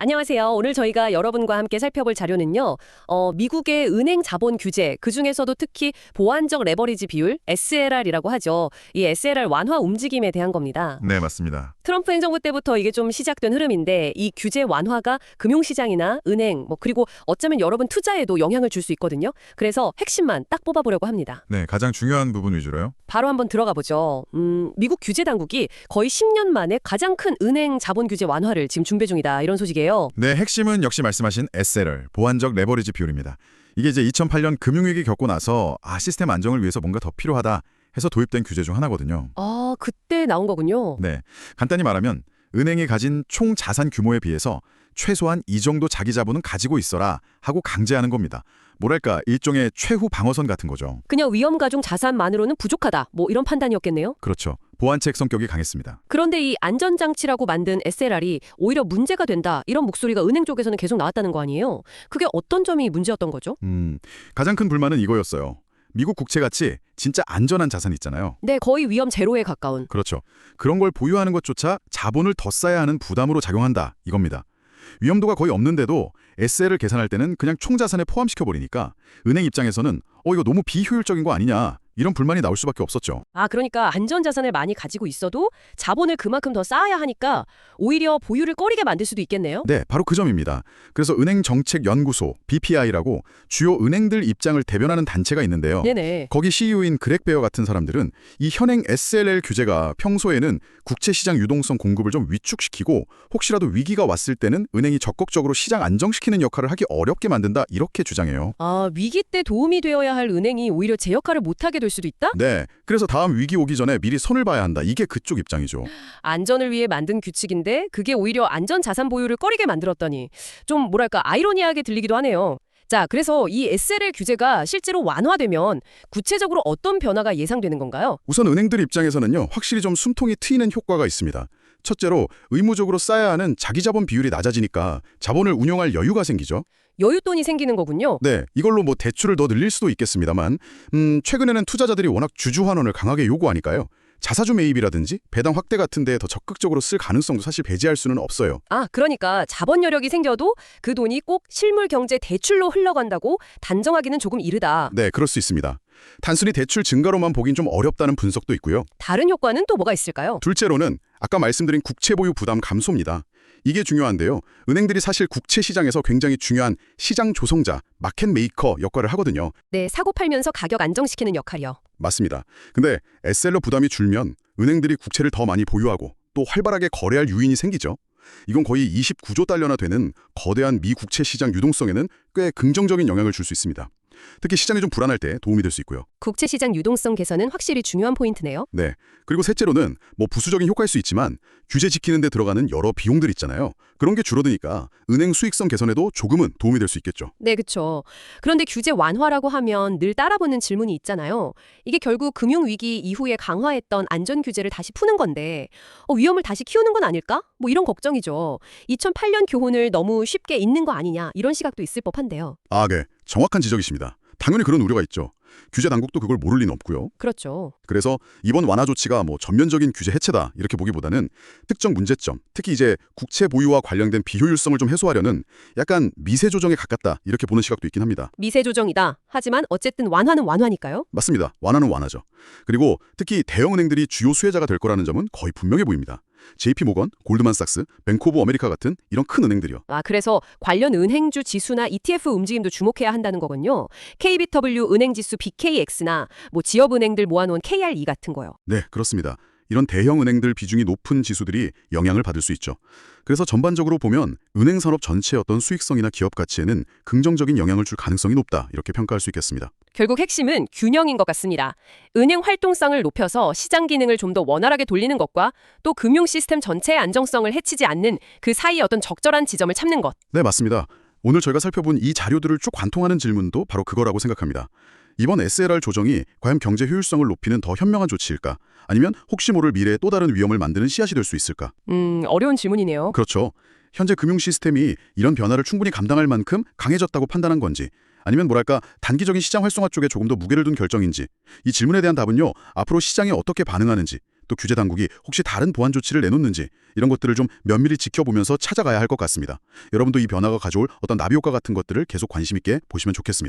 안녕하세요. 오늘 저희가 여러분과 함께 살펴볼 자료는요. 미국의 은행 자본 규제, 그중에서도 특히 보완적 레버리지 비율, SLR이라고 하죠. 이 SLR 완화 움직임에 대한 겁니다. 네, 맞습니다. 트럼프 행정부 때부터 이게 좀 시작된 흐름인데 이 규제 완화가 금융시장이나 은행, 그리고 어쩌면 여러분 투자에도 영향을 줄 수 있거든요. 그래서 핵심만 딱 뽑아보려고 합니다. 네, 가장 중요한 부분 위주로요. 바로 한번 들어가 보죠. 미국 규제 당국이 거의 10년 만에 가장 큰 은행 자본 규제 완화를 지금 준비 중이다. 이런 소식이에요. 네, 핵심은 역시 말씀하신 SLR, 보완적 레버리지 비율입니다. 이게 이제 2008년 금융위기 겪고 나서 시스템 안정을 위해서 뭔가 더 필요하다 해서 도입된 규제 중 하나거든요. 아, 그때 나온 거군요. 네, 간단히 말하면 은행이 가진 총 자산 규모에 비해서 최소한 이 정도 자기 자본은 가지고 있어라 하고 강제하는 겁니다. 뭐랄까, 일종의 최후 방어선 같은 거죠. 그냥 위험가중 자산만으로는 부족하다. 이런 판단이었겠네요. 그렇죠. 보완책 성격이 강했습니다. 그런데 이 안전장치라고 만든 SLR이 오히려 문제가 된다. 이런 목소리가 은행 쪽에서는 계속 나왔다는 거 아니에요? 그게 어떤 점이 문제였던 거죠? 가장 큰 불만은 이거였어요. 미국 국채같이 진짜 안전한 자산 있잖아요. 네, 거의 위험 제로에 가까운. 그렇죠. 그런 걸 보유하는 것조차 자본을 더 쌓아야 하는 부담으로 작용한다, 이겁니다. 위험도가 거의 없는데도 SL을 계산할 때는 그냥 총자산에 포함시켜버리니까 은행 입장에서는 이거 너무 비효율적인 거 아니냐, 이런 불만이 나올 수밖에 없었죠. 그러니까 안전자산을 많이 가지고 있어도 자본을 그만큼 더 쌓아야 하니까 오히려 보유를 꺼리게 만들 수도 있겠네요. 네, 바로 그 점입니다. 그래서 은행정책연구소, BPI라고 주요 은행들 입장을 대변하는 단체가 있는데요. 네네. 거기 CEO인 그렉 베어 같은 사람들은 이 현행 SLR 규제가 평소에는 국채시장 유동성 공급을 좀 위축시키고 혹시라도 위기가 왔을 때는 은행이 적극적으로 시장 안정시키는 역할을 하기 어렵게 만든다, 이렇게 주장해요. 위기 때 도움이 되어야 할 은행이 오히려 제 역할을 못하게 될 수도 있다? 네, 그래서 다음 위기 오기 전에 미리 손을 봐야 한다, 이게 그쪽 입장이죠. 안전을 위해 만든 규칙인데 그게 오히려 안전 자산 보유를 꺼리게 만들었다니 좀 뭐랄까 아이러니하게 들리기도 하네요. 자, 그래서 이 SLR 규제가 실제로 완화되면 구체적으로 어떤 변화가 예상되는 건가요? 우선 은행들 입장에서는요, 확실히 좀 숨통이 트이는 효과가 있습니다. 첫째로 의무적으로 쌓아야 하는 자기 자본 비율이 낮아지니까 자본을 운용할 여유가 생기죠. 여윳돈이 생기는 거군요. 네, 이걸로 대출을 더 늘릴 수도 있겠습니다만 최근에는 투자자들이 워낙 주주 환원을 강하게 요구하니까요. 자사주 매입이라든지 배당 확대 같은 데에 더 적극적으로 쓸 가능성도 사실 배제할 수는 없어요. 그러니까 자본 여력이 생겨도 그 돈이 꼭 실물 경제 대출로 흘러간다고 단정하기는 조금 이르다. 네, 그럴 수 있습니다. 단순히 대출 증가로만 보긴 좀 어렵다는 분석도 있고요. 다른 효과는 또 뭐가 있을까요? 둘째로는 아까 말씀드린 국채 보유 부담 감소입니다. 이게 중요한데요. 은행들이 사실 국채 시장에서 굉장히 중요한 시장 조성자, 마켓 메이커 역할을 하거든요. 네, 사고 팔면서 가격 안정시키는 역할이요. 맞습니다. 근데 SLR 부담이 줄면 은행들이 국채를 더 많이 보유하고 또 활발하게 거래할 유인이 생기죠. 이건 거의 29조 달러나 되는 거대한 미 국채 시장 유동성에는 꽤 긍정적인 영향을 줄 수 있습니다. 특히 시장이 좀 불안할 때 도움이 될 수 있고요. 국채 시장 유동성 개선은 확실히 중요한 포인트네요. 네. 그리고 셋째로는 부수적인 효과일 수 있지만 규제 지키는 데 들어가는 여러 비용들 있잖아요. 그런 게 줄어드니까 은행 수익성 개선에도 조금은 도움이 될 수 있겠죠. 네, 그렇죠. 그런데 규제 완화라고 하면 늘 따라붙는 질문이 있잖아요. 이게 결국 금융위기 이후에 강화했던 안전규제를 다시 푸는 건데 위험을 다시 키우는 건 아닐까? 이런 걱정이죠. 2008년 교훈을 너무 쉽게 잊는 거 아니냐 이런 시각도 있을 법한데요. 네. 정확한 지적이십니다. 당연히 그런 우려가 있죠. 규제 당국도 그걸 모를 리는 없고요. 그렇죠. 그래서 이번 완화 조치가 전면적인 규제 해체다, 이렇게 보기보다는 특정 문제점, 특히 이제 국채 보유와 관련된 비효율성을 좀 해소하려는 약간 미세 조정에 가깝다, 이렇게 보는 시각도 있긴 합니다. 미세 조정이다. 하지만 어쨌든 완화는 완화니까요. 맞습니다. 완화는 완화죠. 그리고 특히 대형은행들이 주요 수혜자가 될 거라는 점은 거의 분명해 보입니다. JP모건, 골드만삭스, 뱅크 오브 아메리카 같은 이런 큰 은행들이요. 그래서 관련 은행주 지수나 ETF 움직임도 주목해야 한다는 거군요. KBW 은행지수 BKX나 지역은행들 모아놓은 KRE 같은 거요. 네, 그렇습니다. 이런 대형 은행들 비중이 높은 지수들이 영향을 받을 수 있죠. 그래서 전반적으로 보면 은행 산업 전체의 어떤 수익성이나 기업 가치에는 긍정적인 영향을 줄 가능성이 높다, 이렇게 평가할 수 있겠습니다. 결국 핵심은 균형인 것 같습니다. 은행 활동성을 높여서 시장 기능을 좀 더 원활하게 돌리는 것과 또 금융 시스템 전체의 안정성을 해치지 않는 그 사이의 어떤 적절한 지점을 찾는 것. 네, 맞습니다. 오늘 저희가 살펴본 이 자료들을 쭉 관통하는 질문도 바로 그거라고 생각합니다. 이번 SLR 조정이 과연 경제 효율성을 높이는 더 현명한 조치일까? 아니면 혹시 모를 미래에 또 다른 위험을 만드는 씨앗이 될 수 있을까? 어려운 질문이네요. 그렇죠. 현재 금융 시스템이 이런 변화를 충분히 감당할 만큼 강해졌다고 판단한 건지, 아니면 단기적인 시장 활성화 쪽에 조금 더 무게를 둔 결정인지, 이 질문에 대한 답은요, 앞으로 시장이 어떻게 반응하는지, 또 규제 당국이 혹시 다른 보완 조치를 내놓는지 이런 것들을 좀 면밀히 지켜보면서 찾아가야 할 것 같습니다. 여러분도 이 변화가 가져올 어떤 나비 효과 같은 것들을 계속 관심 있게 보시면 좋겠습니다.